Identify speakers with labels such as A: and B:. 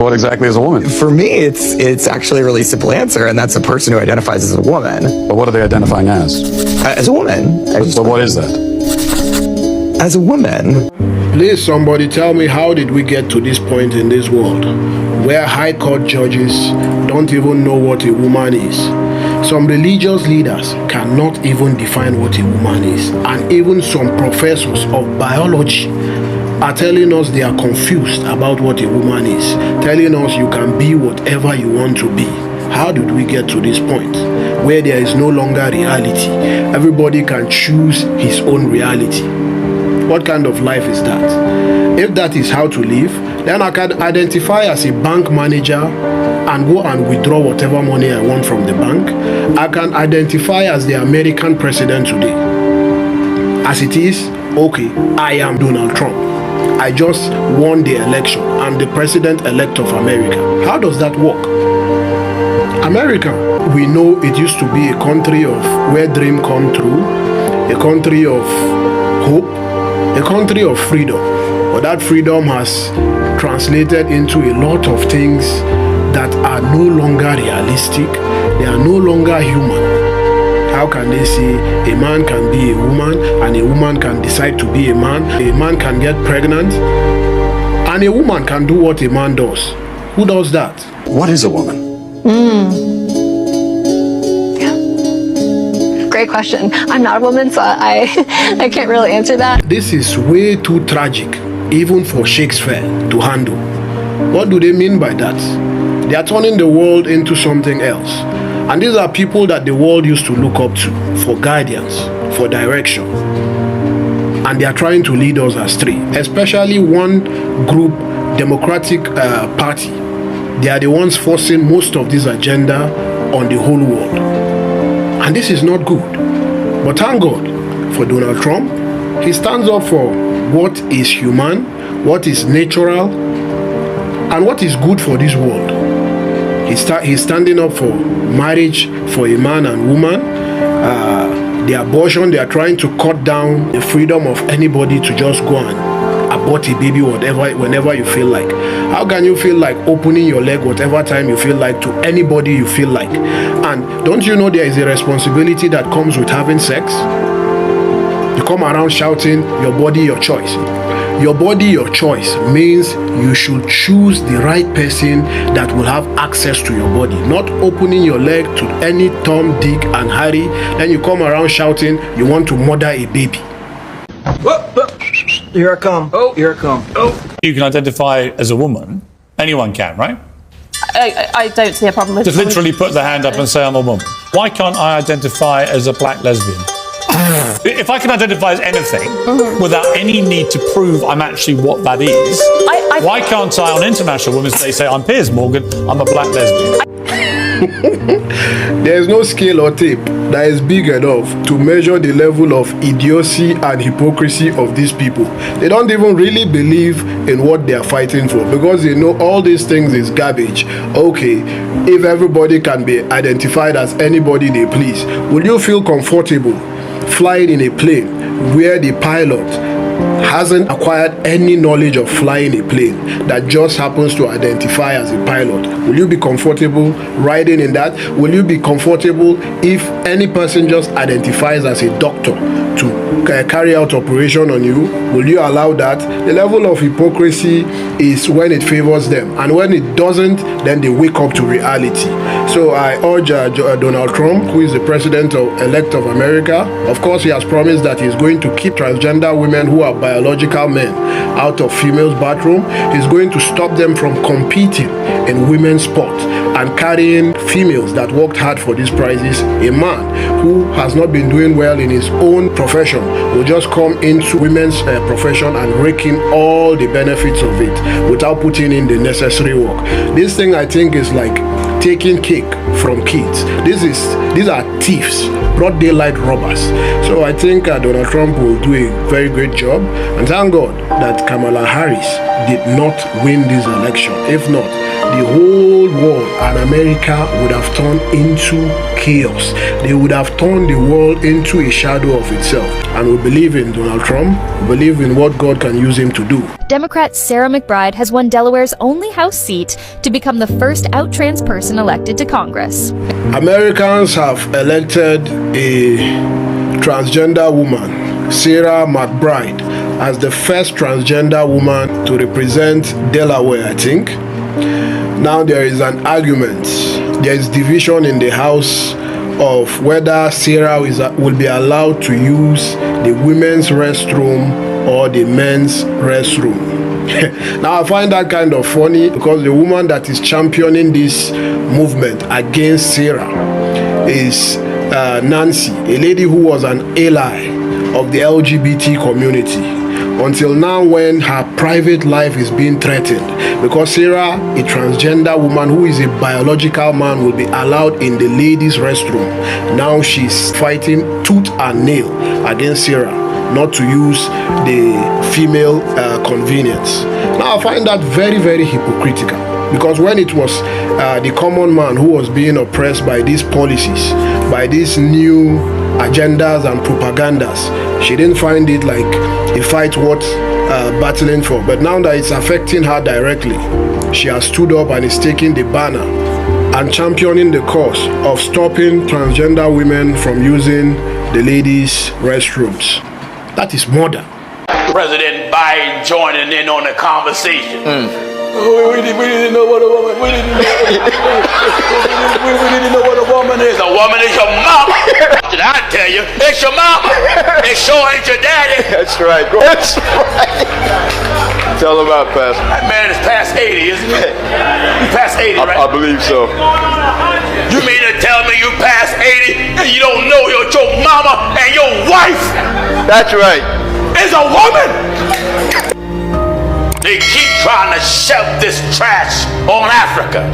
A: What exactly is a woman?
B: For me, it's actually a really simple answer, and that's a person who identifies as a woman.
A: But what are they identifying as?
B: As a woman.
A: So what is that?
B: As a woman.
C: Please, somebody tell me, how did we get to this point in this world where high court judges don't even know what a woman is? Some religious leaders cannot even define what a woman is, and even some professors of biology are telling us they are confused about what a woman is, telling us you can be whatever you want to be. How did we get to this point where there is no longer reality? Everybody can choose his own reality. What kind of life is that? If that is how to live, then I can identify as a bank manager and go and withdraw whatever money I want from the bank. I can identify as the American president today. As it is, okay, I am Donald Trump. I just won the election. I'm the president-elect of America. How does that work? America, we know it used to be a country of where dreams come true, a country of hope, a country of freedom. But that freedom has translated into a lot of things that are no longer realistic. They are no longer human. How can they say a man can be a woman and a woman can decide to be a man can get pregnant, and a woman can do what a man does? Who does that?
A: What is a woman?
D: Yeah. Great question. I'm not a woman, so I can't really answer that.
C: This is way too tragic, even for Shakespeare to handle. What do they mean by that? They are turning the world into something else. And these are people that the world used to look up to for guidance, for direction. And they are trying to lead us astray, especially one group, Democratic Party. They are the ones forcing most of this agenda on the whole world. And this is not good. But thank God for Donald Trump. He stands up for what is human, what is natural, and what is good for this world. He's standing up for marriage for a man and woman. The abortion, they are trying to cut down the freedom of anybody to just go and abort a baby whenever you feel like. How can you feel like opening your leg whatever time you feel like to anybody you feel like? And don't you know there is a responsibility that comes with having sex? You come around shouting, your body, your choice. Your body, your choice means you should choose the right person that will have access to your body, not opening your leg to any Tom, Dick, and Harry. Then you come around shouting you want to murder a baby.
E: Here I come. Oh, here I come. Oh.
F: You can identify as a woman. Anyone can, right?
G: I don't see a problem with
F: just literally put the hand up and say I'm a woman. Why can't I identify as a black lesbian? If I can identify as anything without any need to prove I'm actually what that is, why can't I on International Women's Day say I'm Piers Morgan, I'm a black lesbian?
C: There is no scale or tape that is big enough to measure the level of idiocy and hypocrisy of these people. They don't even really believe in what they are fighting for, because they know all these things is garbage. Okay, if everybody can be identified as anybody they please, will you feel comfortable flying in a plane where the pilot hasn't acquired any knowledge of flying a plane, that just happens to identify as a pilot? Will you be comfortable riding in that? Will you be comfortable if any person just identifies as a doctor to carry out operation on you? Will you allow that? The level of hypocrisy is when it favors them, and when it doesn't, then they wake up to reality. So I urge Donald Trump, who is the president-elect of America. Of course, he has promised that he's going to keep transgender women who are biological men out of females' bathroom. He's going to stop them from competing in women's sports and carrying females that worked hard for these prizes. A man who has not been doing well in his own profession will just come into women's profession and rake in all the benefits of it without putting in the necessary work. This thing, I think, is like taking cake from kids. These are thieves, broad daylight robbers. So I think Donald Trump will do a very great job, and thank God that Kamala Harris did not win this election. If not, the whole world and America would have turned into chaos. They would have turned the world into a shadow of itself. And we believe in Donald Trump. We believe in what God can use him to do.
H: Democrat Sarah McBride has won Delaware's only House seat to become the first out-trans person elected to Congress.
C: Americans have elected a transgender woman, Sarah McBride, as the first transgender woman to represent Delaware, I think. Now there is an argument. There is division in the House of whether Sarah will be allowed to use the women's restroom or the men's restroom. Now I find that kind of funny because the woman that is championing this movement against Sarah is Nancy, a lady who was an ally of the LGBT community until now, when her private life is being threatened because Sarah, a transgender woman who is a biological man, will be allowed in the ladies' restroom. Now she's fighting tooth and nail against Sarah not to use the female convenience. Now I find that very, very hypocritical, because when it was the common man who was being oppressed by these policies, by these new agendas and propagandas, she didn't find it like a fight worth battling for. But now that it's affecting her directly, she has stood up and is taking the banner and championing the cause of stopping transgender women from using the ladies' restrooms. That is murder.
I: President Biden joining in on the conversation.
E: We didn't know what a woman. We didn't know what a woman is.
I: A woman is your mama. Did I tell you? It's your mama. It sure ain't your daddy.
J: That's right. That's right. Tell him about Pastor.
I: That man is past 80, isn't he? You past 80, right?
J: I believe so.
I: You mean to tell me you past 80 and you don't know your mama and your wife?
J: That's right.
I: Is a woman. They keep trying to shove this trash on Africa.